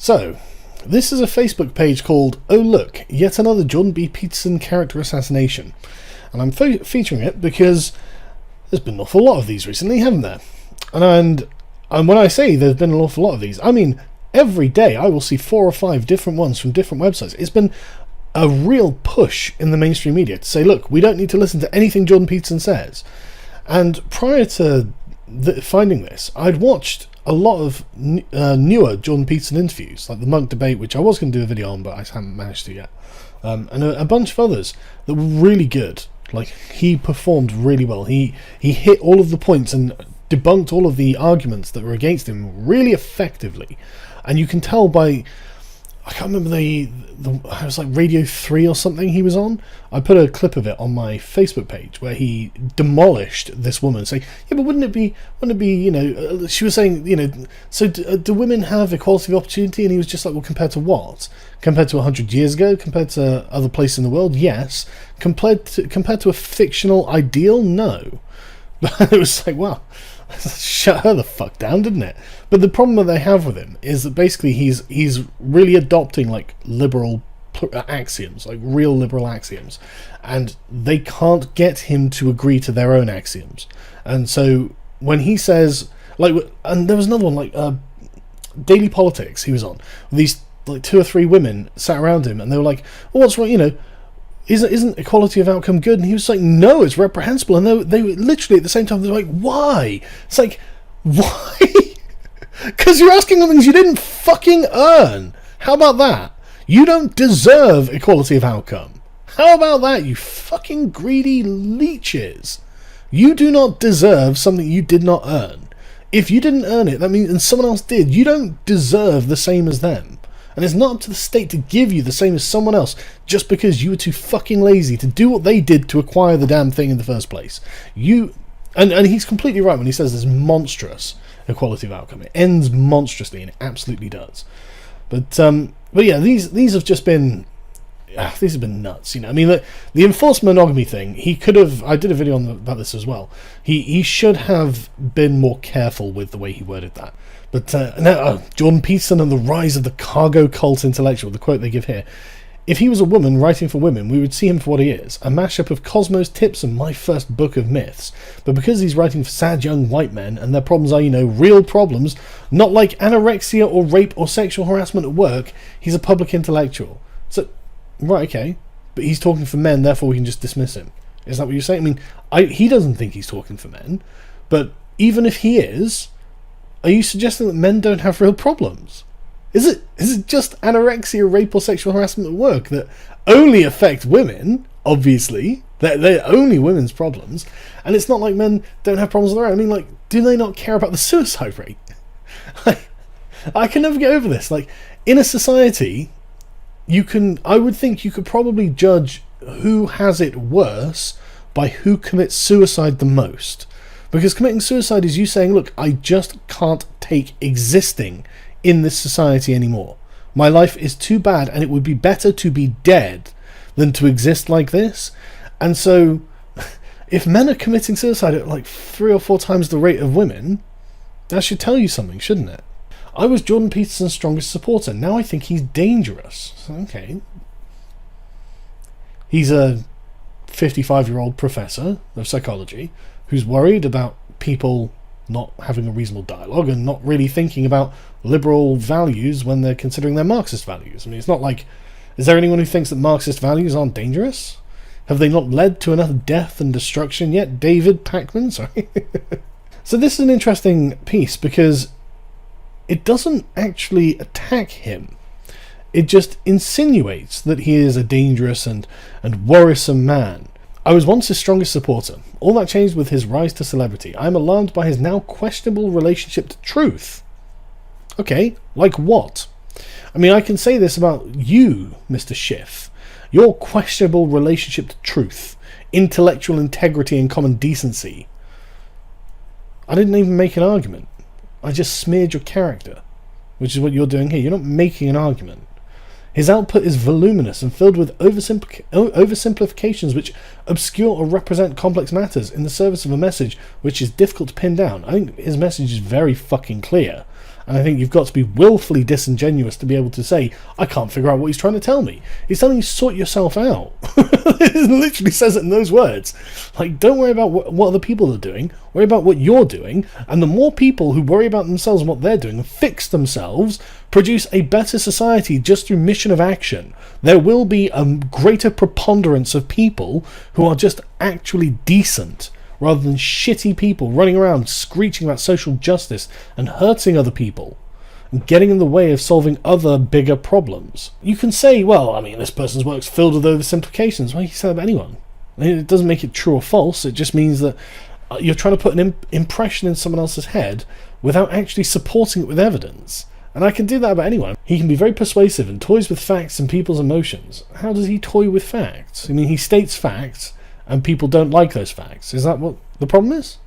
So, this is a Facebook page called Oh Look, Yet Another Jordan B. Peterson Character Assassination. And I'm featuring it because there's been an awful lot of these recently, haven't there? And when I say there's been an awful lot of these, I mean every day I will see 4 or 5 different ones from different websites. It's been a real push in the mainstream media to say, look, we don't need to listen to anything Jordan Peterson says. And prior to finding this, I'd watched a lot of newer Jordan Peterson interviews, like the Monk debate, which I was going to do a video on, but I haven't managed to yet, and a bunch of others that were really good. Like, he performed really well. He hit all of the points and debunked all of the arguments that were against him really effectively. And you can tell by, I can't remember it was like Radio 3 or something he was on. I put a clip of it on my Facebook page where he demolished this woman, saying, yeah, but wouldn't it be, you know, she was saying, you know, so do women have equality of opportunity? And he was just like, well, compared to what? Compared to 100 years ago? Compared to other places in the world? Yes. Compared to a fictional ideal? No. But it was like, wow, shut her the fuck down, didn't it? But the problem that they have with him is that basically he's really adopting like liberal axioms, like real liberal axioms, and they can't get him to agree to their own axioms. And so when he says, like, and there was another one, like Daily Politics he was on, these like 2 or 3 women sat around him and they were like, well, what's wrong, you know, isn't equality of outcome good? And he was like, no, it's reprehensible. And they were literally at the same time, they're like, why? It's like, why? Because you're asking them things you didn't fucking earn. How about that? You don't deserve equality of outcome. How about that, you fucking greedy leeches? You do not deserve something you did not earn. If you didn't earn it, that means, and someone else did, you don't deserve the same as them. And it's not up to the state to give you the same as someone else just because you were too fucking lazy to do what they did to acquire the damn thing in the first place. And he's completely right when he says there's monstrous equality of outcome. It ends monstrously, and it absolutely does. But yeah, these have just been these have been nuts. You know, I mean, the enforced monogamy thing. He could have. I did a video about this as well. He should have been more careful with the way he worded that. But now, Jordan Peterson and the rise of the cargo cult intellectual, the quote they give here. If he was a woman writing for women, we would see him for what he is, a mashup of Cosmos tips and my first book of myths. But because he's writing for sad young white men, and their problems are, you know, real problems, not like anorexia or rape or sexual harassment at work, he's a public intellectual. So, right, okay, but he's talking for men, therefore we can just dismiss him. Is that what you're saying? I mean, he doesn't think he's talking for men, but even if he is, are you suggesting that men don't have real problems? Is it just anorexia, rape, or sexual harassment at work that only affect women? Obviously, they're only women's problems, and it's not like men don't have problems of their own. I mean, like, do they not care about the suicide rate? I can never get over this. Like, in a society, I would think you could probably judge who has it worse by who commits suicide the most. Because committing suicide is you saying, look, I just can't take existing in this society anymore. My life is too bad, and it would be better to be dead than to exist like this. And so, if men are committing suicide at like 3 or 4 times the rate of women, that should tell you something, shouldn't it? I was Jordan Peterson's strongest supporter. Now I think he's dangerous. Okay. He's a 55-year-old professor of psychology who's worried about people not having a reasonable dialogue and not really thinking about liberal values when they're considering their Marxist values. I mean, it's not like... Is there anyone who thinks that Marxist values aren't dangerous? Have they not led to enough death and destruction yet? David Pacman? Sorry. So this is an interesting piece because it doesn't actually attack him. It just insinuates that he is a dangerous and worrisome man. I was once his strongest supporter. All that changed with his rise to celebrity. I am alarmed by his now questionable relationship to truth. Okay, like what? I mean, I can say this about you, Mr. Schiff. Your questionable relationship to truth, intellectual integrity and common decency. I didn't even make an argument. I just smeared your character, which is what you're doing here. You're not making an argument. His output is voluminous and filled with oversimplifications which obscure or represent complex matters in the service of a message which is difficult to pin down. I think his message is very fucking clear, And I think you've got to be willfully disingenuous to be able to say, I can't figure out what he's trying to tell me. He's telling you, sort yourself out. It literally says it in those words. Like, don't worry about what other people are doing, worry about what you're doing, and the more people who worry about themselves and what they're doing and fix themselves, produce a better society just through mission of action. There will be a greater preponderance of people who are just actually decent, rather than shitty people running around screeching about social justice and hurting other people and getting in the way of solving other bigger problems. You can say, well, I mean, this person's work's filled with oversimplifications. Well, you can say that about anyone. It doesn't make it true or false. It just means that you're trying to put an impression in someone else's head without actually supporting it with evidence. And I can do that about anyone. He can be very persuasive and toys with facts and people's emotions. How does he toy with facts? I mean, he states facts, and people don't like those facts. Is that what the problem is?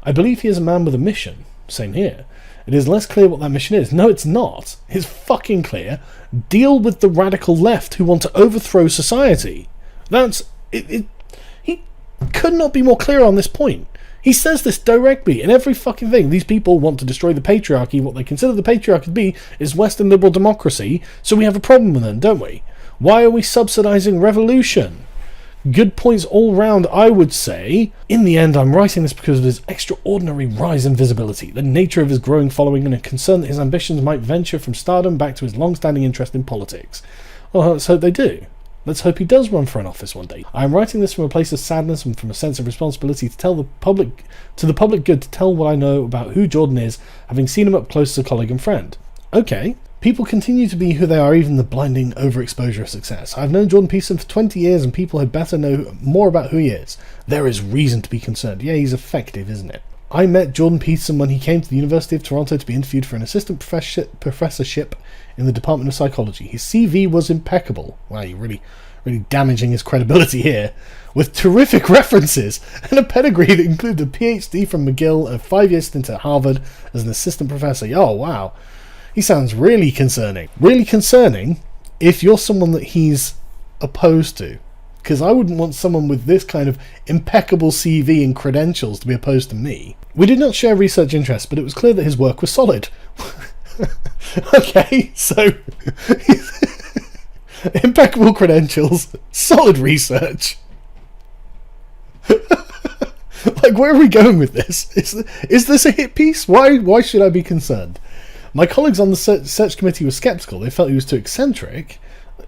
I believe he is a man with a mission. Same here. It is less clear what that mission is. No, it's not. It's fucking clear. Deal with the radical left who want to overthrow society. That's... He could not be more clear on this point. He says this directly in every fucking thing. These people want to destroy the patriarchy. What they consider the patriarchy to be is Western liberal democracy, so we have a problem with them, don't we? Why are we subsidising revolution? Good points all round, I would say. In the end, I'm writing this because of his extraordinary rise in visibility, the nature of his growing following, and a concern that his ambitions might venture from stardom back to his long-standing interest in politics. Well, let's hope they do. Let's hope he does run for an office one day. I am writing this from a place of sadness and from a sense of responsibility to tell the public good, to tell what I know about who Jordan is, having seen him up close as a colleague and friend. Okay. People continue to be who they are, even the blinding overexposure of success. I've known Jordan Peterson for 20 years, and people had better know more about who he is. There is reason to be concerned. Yeah, he's effective, isn't it? I met Jordan Peterson when he came to the University of Toronto to be interviewed for an assistant professorship in the Department of Psychology. His CV was impeccable. Wow, you're really damaging his credibility here. With terrific references and a pedigree that included a PhD from McGill and a 5-year stint at Harvard as an assistant professor. Oh, wow. He sounds really concerning. Really concerning if you're someone that he's opposed to. Because I wouldn't want someone with this kind of impeccable CV and credentials to be opposed to me. We did not share research interests, but it was clear that his work was solid. Okay, so... impeccable credentials, solid research. Like, where are we going with this? Is this a hit piece? Why should I be concerned? My colleagues on the search committee were sceptical. They felt he was too eccentric.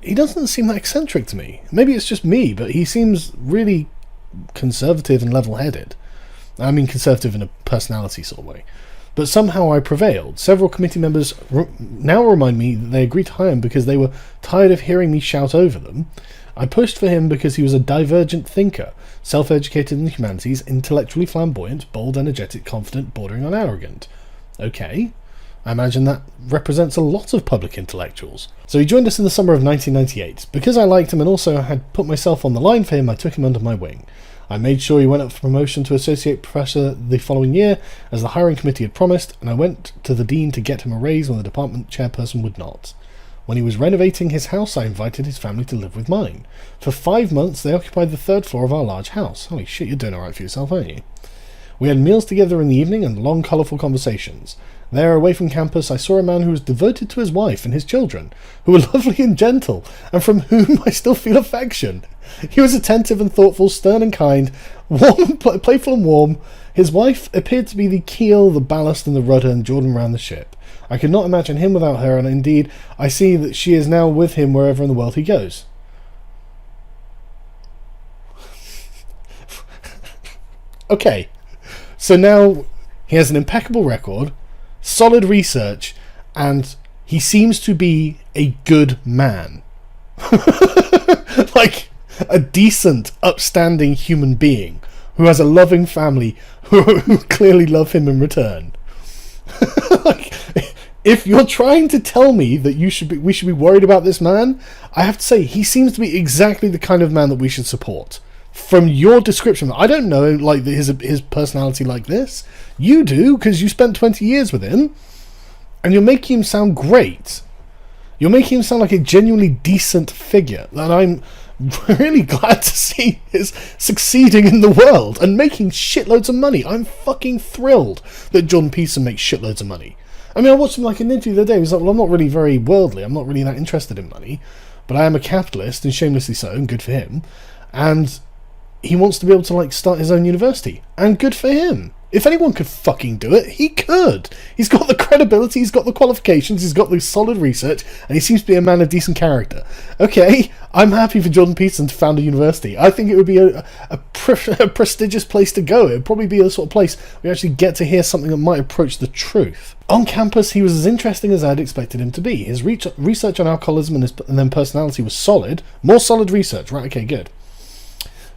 He doesn't seem that eccentric to me. Maybe it's just me, but he seems really conservative and level-headed. I mean conservative in a personality sort of way. But somehow I prevailed. Several committee members now remind me that they agreed to hire him because they were tired of hearing me shout over them. I pushed for him because he was a divergent thinker, self-educated in the humanities, intellectually flamboyant, bold, energetic, confident, bordering on arrogant. Okay. I imagine that represents a lot of public intellectuals. So he joined us in the summer of 1998. Because I liked him and also had put myself on the line for him, I took him under my wing. I made sure he went up for promotion to associate professor the following year, as the hiring committee had promised, and I went to the dean to get him a raise when the department chairperson would not. When he was renovating his house, I invited his family to live with mine. For 5 months, they occupied the 3rd floor of our large house. Holy shit, you're doing alright for yourself, aren't you? We had meals together in the evening and long, colourful conversations. There, away from campus, I saw a man who was devoted to his wife and his children, who were lovely and gentle, and from whom I still feel affection. He was attentive and thoughtful, stern and kind, playful and warm. His wife appeared to be the keel, the ballast, and the rudder, and Jordan ran the ship. I could not imagine him without her, and indeed, I see that she is now with him wherever in the world he goes. Okay, so now he has an impeccable record, solid research, and he seems to be a good man. Like, a decent, upstanding human being who has a loving family who clearly love him in return. Like, if you're trying to tell me that we should be worried about this man, I have to say he seems to be exactly the kind of man that we should support. From your description, I don't know like his personality like this. You do, because you spent 20 years with him, and you're making him sound great. You're making him sound like a genuinely decent figure, and I'm really glad to see is succeeding in the world and making shitloads of money. I'm fucking thrilled that Jordan Peterson makes shitloads of money. I mean, I watched him like an interview the other day. He was like, well, I'm not really very worldly. I'm not really that interested in money, but I am a capitalist, and shamelessly so, and good for him. And he wants to be able to like start his own university, and good for him. If anyone could fucking do it, he could. He's got the credibility, he's got the qualifications, he's got the solid research, and he seems to be a man of decent character. Okay, I'm happy for Jordan Peterson to found a university. I think it would be a prestigious place to go. It would probably be the sort of place where you actually get to hear something that might approach the truth. On campus, he was as interesting as I'd expected him to be. His research on alcoholism and then personality was solid. More solid research, right, okay, good.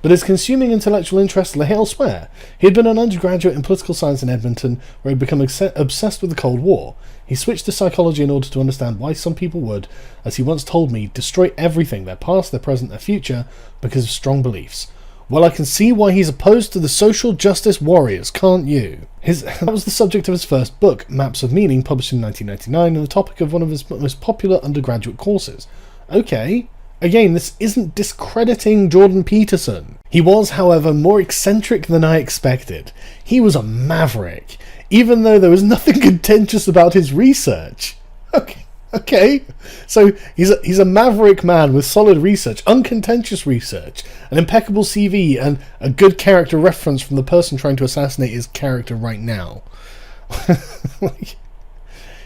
But his consuming intellectual interests lay elsewhere. He had been an undergraduate in political science in Edmonton, where he had become obsessed with the Cold War. He switched to psychology in order to understand why some people would, as he once told me, destroy everything, their past, their present, their future, because of strong beliefs. Well, I can see why he's opposed to the social justice warriors, can't you? That was the subject of his first book, Maps of Meaning, published in 1999, and the topic of one of his most popular undergraduate courses. Okay. Again, this isn't discrediting Jordan Peterson. He was, however, more eccentric than I expected. He was a maverick, even though there was nothing contentious about his research. Okay. So he's a maverick man with solid research, uncontentious research, an impeccable CV, and a good character reference from the person trying to assassinate his character right now.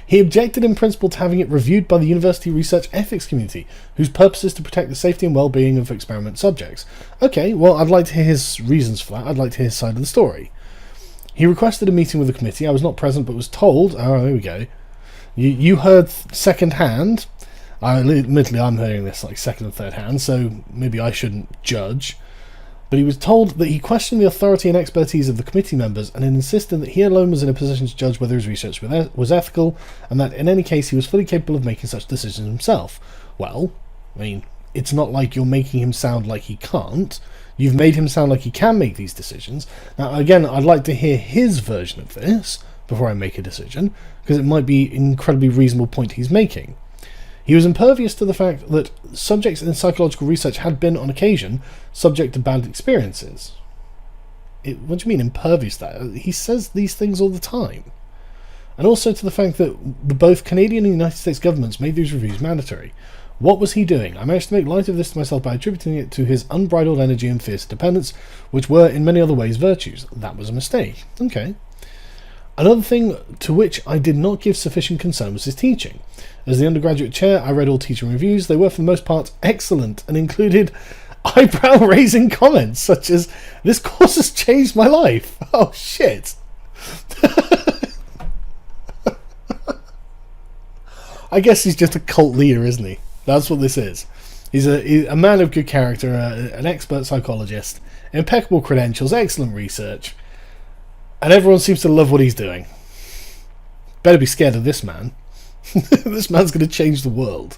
He objected in principle to having it reviewed by the university research ethics community, whose purpose is to protect the safety and well-being of experiment subjects. Okay, well, I'd like to hear his reasons for that. I'd like to hear his side of the story. He requested a meeting with the committee. I was not present, but was told... Oh, here we go. You heard second-hand. Admittedly, I'm hearing this like second and third hand, so maybe I shouldn't judge. But he was told that he questioned the authority and expertise of the committee members and insisted that he alone was in a position to judge whether his research was ethical, and that in any case he was fully capable of making such decisions himself. Well, I mean, it's not like you're making him sound like he can't. You've made him sound like he can make these decisions. Now, again, I'd like to hear his version of this before I make a decision, because it might be an incredibly reasonable point he's making. He was impervious to the fact that subjects in psychological research had been, on occasion, subject to bad experiences. What do you mean impervious to that? He says these things all the time. And also to the fact that both Canadian and United States governments made these reviews mandatory. What was he doing? I managed to make light of this to myself by attributing it to his unbridled energy and fierce independence, which were in many other ways virtues. That was a mistake. Okay. Another thing to which I did not give sufficient concern was his teaching. As the undergraduate chair, I read all teaching reviews. They were, for the most part, excellent and included eyebrow-raising comments such as, "This course has changed my life." Oh, shit. I guess he's just a cult leader, isn't he? That's what this is. He's a man of good character, an expert psychologist, impeccable credentials, excellent research, and everyone seems to love what he's doing. Better be scared of this man. This man's going to change the world.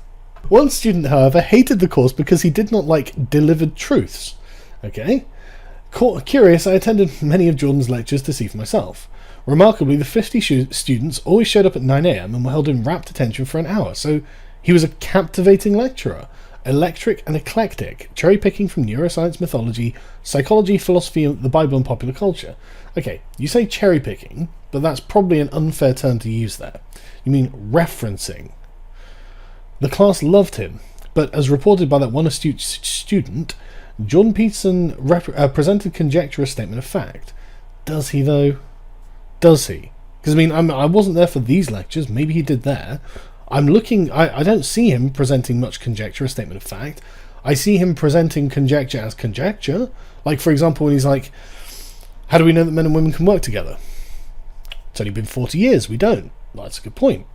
One student, however, hated the course because he did not like delivered truths. Okay? Curious, I attended many of Jordan's lectures to see for myself. Remarkably, the 50 students always showed up at 9 a.m. and were held in rapt attention for an hour, so he was a captivating lecturer, electric and eclectic, cherry-picking from neuroscience, mythology, psychology, philosophy, the Bible and popular culture. Okay, you say cherry-picking, but that's probably an unfair term to use there. You mean referencing. The class loved him, but as reported by that one astute student, Jordan Peterson presented conjecture as statement of fact. Does he, though? Does he? Because, I mean, I wasn't there for these lectures. Maybe he did there. I'm looking... I don't see him presenting much conjecture as statement of fact. I see him presenting conjecture as conjecture. Like, for example, when he's like, how do we know that men and women can work together? It's only been 40 years. We don't. Well, that's a good point.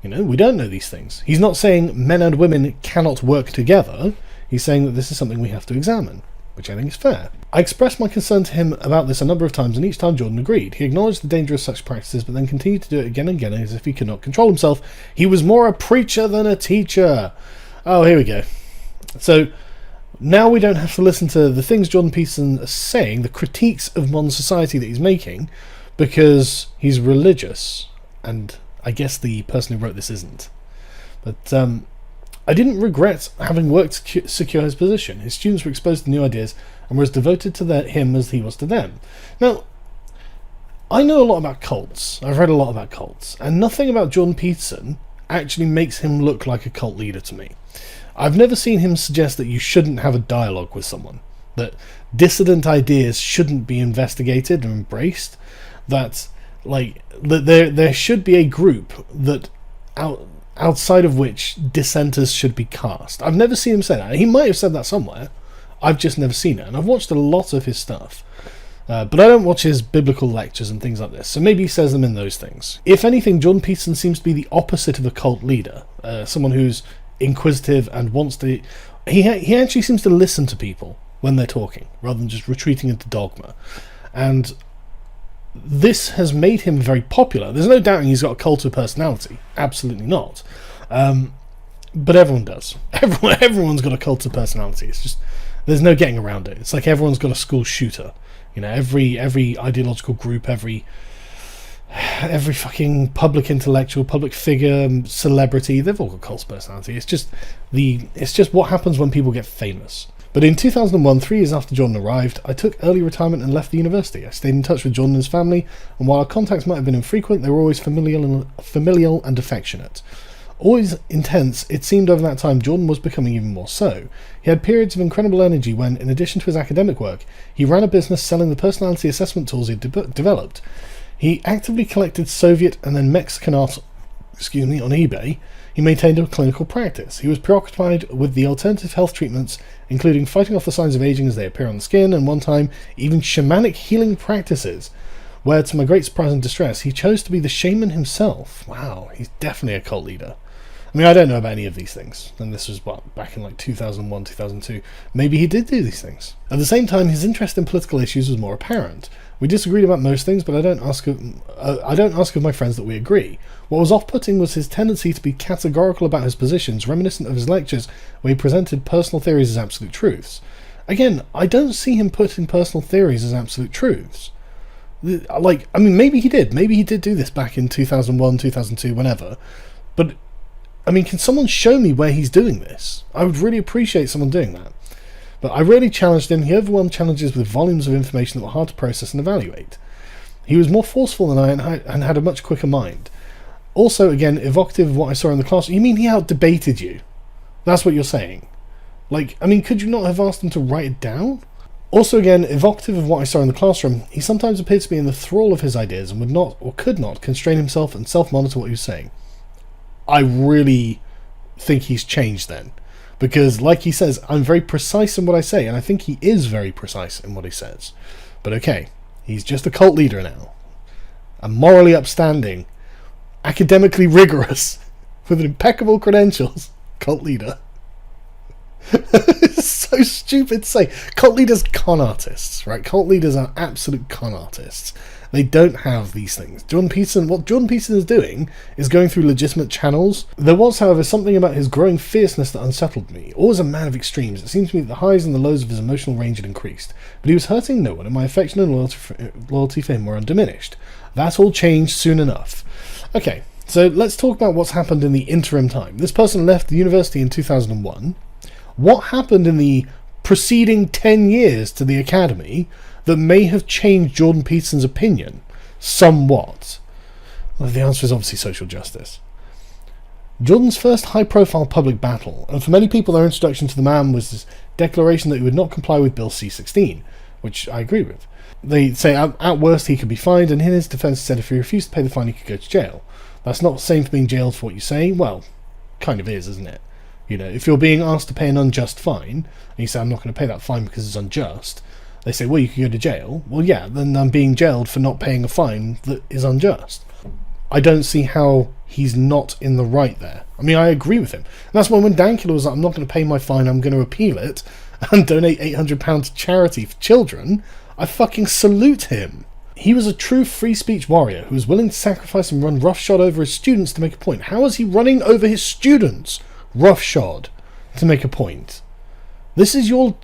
You know, we don't know these things. He's not saying men and women cannot work together. He's saying that this is something we have to examine, which I think is fair. I expressed my concern to him about this a number of times, and each time Jordan agreed. He acknowledged the danger of such practices, but then continued to do it again and again as if he could not control himself. He was more a preacher than a teacher. Oh, here we go. So, now we don't have to listen to the things Jordan Peterson is saying, the critiques of modern society that he's making, because he's religious. And I guess the person who wrote this isn't. But I didn't regret having worked to secure his position. His students were exposed to new ideas and were as devoted to him as he was to them. Now, I know a lot about cults. I've read a lot about cults, and nothing about Jordan Peterson actually makes him look like a cult leader to me. I've never seen him suggest that you shouldn't have a dialogue with someone, that dissident ideas shouldn't be investigated and embraced, that there should be a group that outside of which dissenters should be cast. I've never seen him say that. He might have said that somewhere. I've just never seen it, and I've watched a lot of his stuff. But I don't watch his biblical lectures and things like this, so maybe he says them in those things. If anything, Jordan Peterson seems to be the opposite of a cult leader, someone who's inquisitive and wants to... He actually seems to listen to people when they're talking, rather than just retreating into dogma. And this has made him very popular. There's no doubting he's got a cult of personality. Absolutely not. But everyone does. Everyone's got a cult of personality. It's just... there's no getting around it. It's like everyone's got a school shooter. You know, every ideological group, every fucking public intellectual, public figure, celebrity, they've all got cult personality. It's just what happens when people get famous. But in 2001, 3 years after Jordan arrived, I took early retirement and left the university. I stayed in touch with Jordan and his family, and while our contacts might have been infrequent, they were always familial and affectionate. Always intense, it seemed over that time Jordan was becoming even more so. He had periods of incredible energy when, in addition to his academic work, he ran a business selling the personality assessment tools he'd developed. He actively collected Soviet and then Mexican art on eBay. He maintained a clinical practice. He was preoccupied with the alternative health treatments, including fighting off the signs of aging as they appear on the skin, and one time, even shamanic healing practices, where, to my great surprise and distress, he chose to be the shaman himself. Wow, he's definitely a cult leader. I mean, I don't know about any of these things, and this was, back in like 2001, 2002. Maybe he did do these things. At the same time, his interest in political issues was more apparent. We disagreed about most things, but I don't ask of my friends that we agree. What was off-putting was his tendency to be categorical about his positions, reminiscent of his lectures where he presented personal theories as absolute truths. Again, I don't see him putting personal theories as absolute truths. Maybe he did. Maybe he did do this back in 2001, 2002, whenever. But, I mean, can someone show me where he's doing this? I would really appreciate someone doing that. But I really challenged him. He overwhelmed challenges with volumes of information that were hard to process and evaluate. He was more forceful than I and had a much quicker mind. Also, again, evocative of what I saw in the class. You mean he out-debated you? That's what you're saying? Could you not have asked him to write it down? Also, again, evocative of what I saw in the classroom, he sometimes appeared to be in the thrall of his ideas and would not, or could not, constrain himself and self-monitor what he was saying. I really think he's changed then. Because, like he says, I'm very precise in what I say, and I think he is very precise in what he says. But okay, he's just a cult leader now. A morally upstanding, academically rigorous, with impeccable credentials, cult leader. It's so stupid to say. Cult leaders are con artists, right? Cult leaders are absolute con artists. They don't have these things. What Jordan Peterson is doing is going through legitimate channels. There was, however, something about his growing fierceness that unsettled me. Always a man of extremes, it seemed to me that the highs and the lows of his emotional range had increased. But he was hurting no one, and my affection and loyalty for him were undiminished. That all changed soon enough. Okay, so let's talk about what's happened in the interim time. This person left the university in 2001. What happened in the preceding 10 years to the academy that may have changed Jordan Peterson's opinion somewhat? Well, the answer is obviously social justice. Jordan's first high-profile public battle, and for many people their introduction to the man, was this declaration that he would not comply with Bill C-16, which I agree with. They say at worst he could be fined, and in his defence said if he refused to pay the fine he could go to jail. That's not the same for being jailed for what you say. Well, kind of is, isn't it? You know, if you're being asked to pay an unjust fine, and you say I'm not going to pay that fine because it's unjust, they say, well, you can go to jail. Well, yeah, then I'm being jailed for not paying a fine that is unjust. I don't see how he's not in the right there. I mean, I agree with him. And that's why when Dankula was like, I'm not going to pay my fine, I'm going to appeal it, and donate £800 to charity for children, I fucking salute him. He was a true free speech warrior who was willing to sacrifice and run roughshod over his students to make a point. How is he running over his students roughshod to make a point? This is your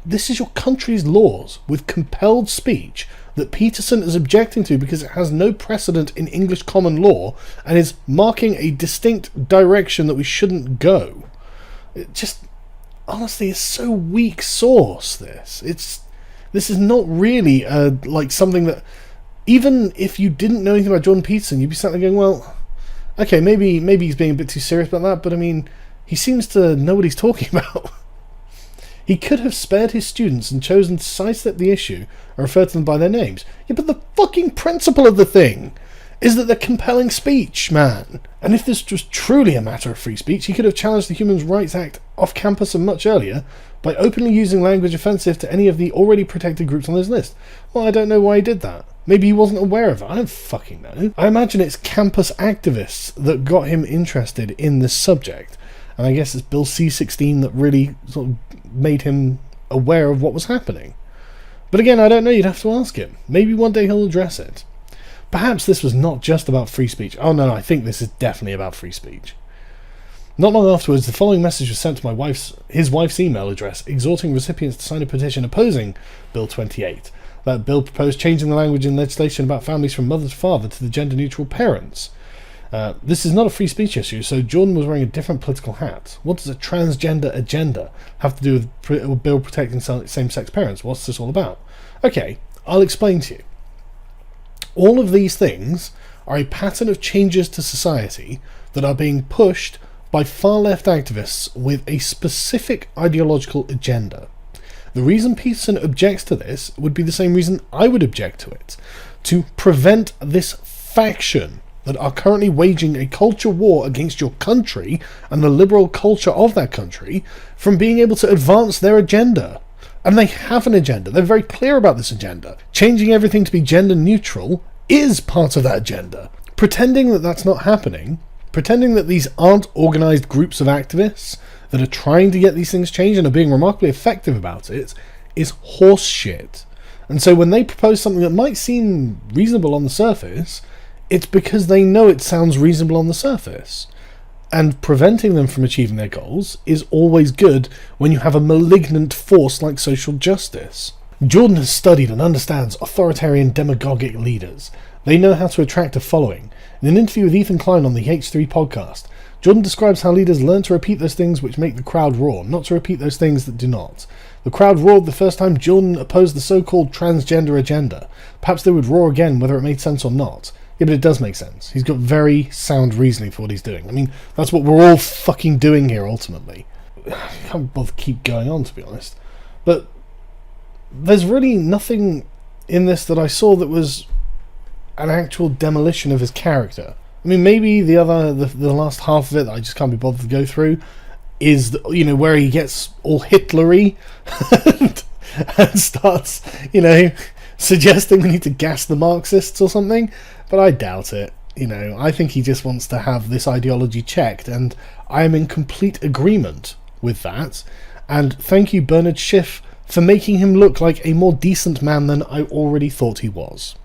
country's laws with compelled speech that Peterson is objecting to because it has no precedent in English common law and is marking a distinct direction that we shouldn't go. It just, honestly, is so weak sauce, this. This is not really like something that Even if you didn't know anything about Jordan Peterson, you'd be sat there going, well, okay, maybe he's being a bit too serious about that, but I mean, he seems to know what he's talking about. He could have spared his students and chosen to sidestep the issue and refer to them by their names. Yeah, but the fucking principle of the thing is that they're compelling speech, man. And if this was truly a matter of free speech, he could have challenged the Human Rights Act off campus and much earlier by openly using language offensive to any of the already protected groups on his list. Well, I don't know why he did that. Maybe he wasn't aware of it. I don't fucking know. I imagine it's campus activists that got him interested in this subject. And I guess it's Bill C-16 that really sort of made him aware of what was happening. But again, I don't know, you'd have to ask him. Maybe one day he'll address it. Perhaps this was not just about free speech. Oh no, I think this is definitely about free speech. Not long afterwards, the following message was sent to his wife's email address, exhorting recipients to sign a petition opposing Bill 28. That bill proposed changing the language in legislation about families from mother to father to the gender-neutral parents. This is not a free speech issue, so Jordan was wearing a different political hat. What does a transgender agenda have to do with a bill protecting same-sex parents? What's this all about? Okay, I'll explain to you. All of these things are a pattern of changes to society that are being pushed by far-left activists with a specific ideological agenda. The reason Peterson objects to this would be the same reason I would object to it. To prevent this faction that are currently waging a culture war against your country and the liberal culture of that country from being able to advance their agenda. And they have an agenda. They're very clear about this agenda. Changing everything to be gender neutral is part of that agenda. Pretending that that's not happening, pretending that these aren't organised groups of activists that are trying to get these things changed and are being remarkably effective about it, is horse shit. And so when they propose something that might seem reasonable on the surface, it's because they know it sounds reasonable on the surface. And preventing them from achieving their goals is always good when you have a malignant force like social justice. Jordan has studied and understands authoritarian demagogic leaders. They know how to attract a following. In an interview with Ethan Klein on the H3 podcast, Jordan describes how leaders learn to repeat those things which make the crowd roar, not to repeat those things that do not. The crowd roared the first time Jordan opposed the so-called transgender agenda. Perhaps they would roar again whether it made sense or not. Yeah, but it does make sense. He's got very sound reasoning for what he's doing. I mean, that's what we're all fucking doing here, ultimately. I can't bother keep going on, to be honest. But there's really nothing in this that I saw that was an actual demolition of his character. I mean, maybe the last half of it that I just can't be bothered to go through is, where he gets all Hitlery and starts, suggesting we need to gas the Marxists or something, but I doubt it. I think he just wants to have this ideology checked, and I am in complete agreement with that. And thank you, Bernard Schiff, for making him look like a more decent man than I already thought he was.